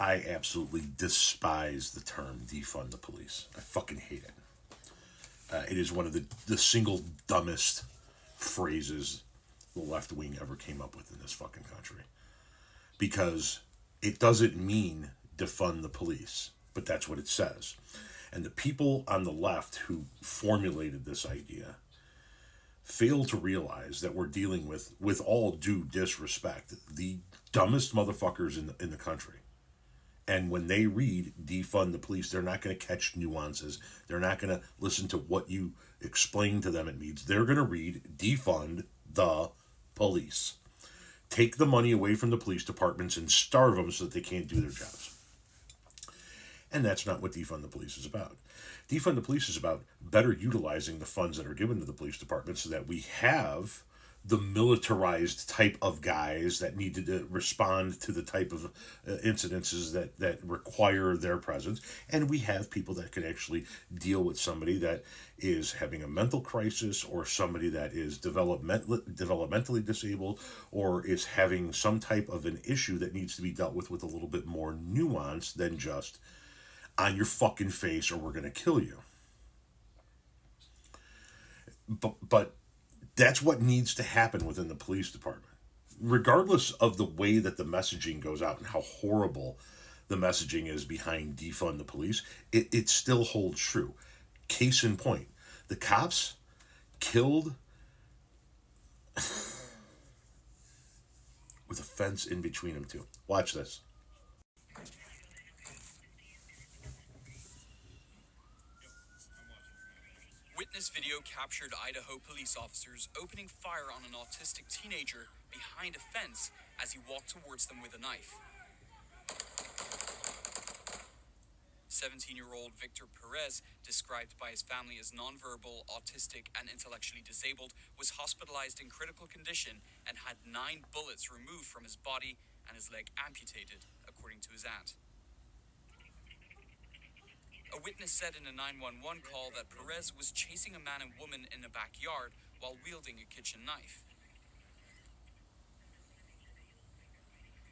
I absolutely despise the term defund the police. I fucking hate it. It is one of the single dumbest phrases the left wing ever came up with in this fucking country. Because it doesn't mean defund the police, but that's what it says. And the people on the left who formulated this idea fail to realize that we're dealing with all due disrespect, the dumbest motherfuckers in the country. And when they read defund the police, they're not going to catch nuances. They're not going to listen to what you explain to them it means. They're going to read defund the police. Take the money away from the police departments and starve them so that they can't do their jobs. And that's not what defund the police is about. Defund the police is about better utilizing the funds that are given to the police department so that we have the militarized type of guys that need to respond to the type of incidences that require their presence. And we have people that can actually deal with somebody that is having a mental crisis, or somebody that is developmentally disabled, or is having some type of an issue that needs to be dealt with a little bit more nuance than just on your fucking face or we're going to kill you. But that's what needs to happen within the police department. Regardless of the way that the messaging goes out and how horrible the messaging is behind defund the police, it still holds true. Case in point, the cops killed with a fence in between them too. Watch this. Witness video captured Idaho police officers opening fire on an autistic teenager behind a fence as he walked towards them with a knife. 17-year-old Victor Perez, described by his family as nonverbal, autistic, and intellectually disabled, was hospitalized in critical condition and had 9 bullets removed from his body and his leg amputated, according to his aunt. A witness said in a 911 call that Perez was chasing a man and woman in a backyard while wielding a kitchen knife.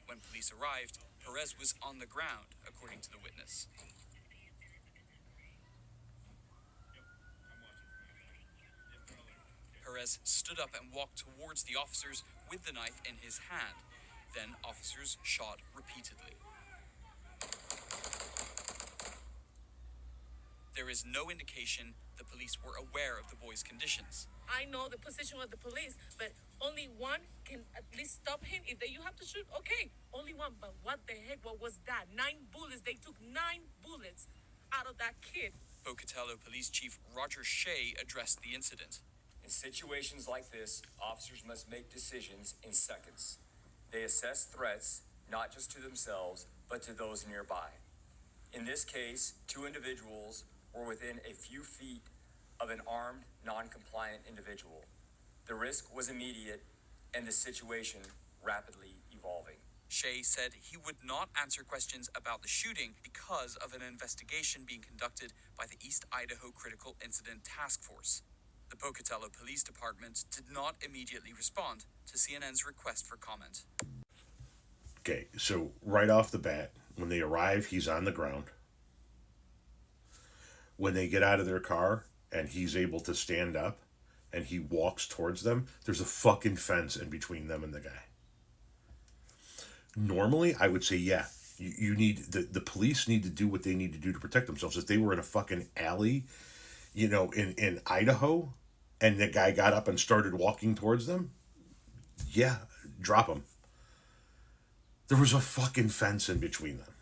When police arrived, Perez was on the ground, according to the witness. Perez stood up and walked towards the officers with the knife in his hand. Then officers shot repeatedly. There is no indication the police were aware of the boy's conditions. I know the position of the police, but only one can at least stop him. If you have to shoot, okay, only one. But what the heck, what was that? 9 bullets. They took 9 bullets out of that kid. Pocatello Police Chief Roger Shea addressed the incident. In situations like this, officers must make decisions in seconds. They assess threats, not just to themselves, but to those nearby. In this case, 2 individuals were within a few feet of an armed, non-compliant individual. The risk was immediate and the situation rapidly evolving. Shea said he would not answer questions about the shooting because of an investigation being conducted by the East Idaho Critical Incident Task Force. The Pocatello Police Department did not immediately respond to CNN's request for comment. Okay, so right off the bat, when they arrive, he's on the ground. When they get out of their car and he's able to stand up and he walks towards them, there's a fucking fence in between them and the guy. Normally, I would say, yeah, you need, the police need to do what they need to do to protect themselves. If they were in a fucking alley, in Idaho, and the guy got up and started walking towards them, yeah, drop him. There was a fucking fence in between them.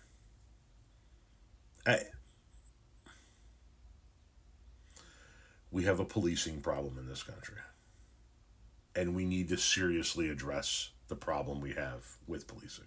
We have a policing problem in this country. And we need to seriously address the problem we have with policing.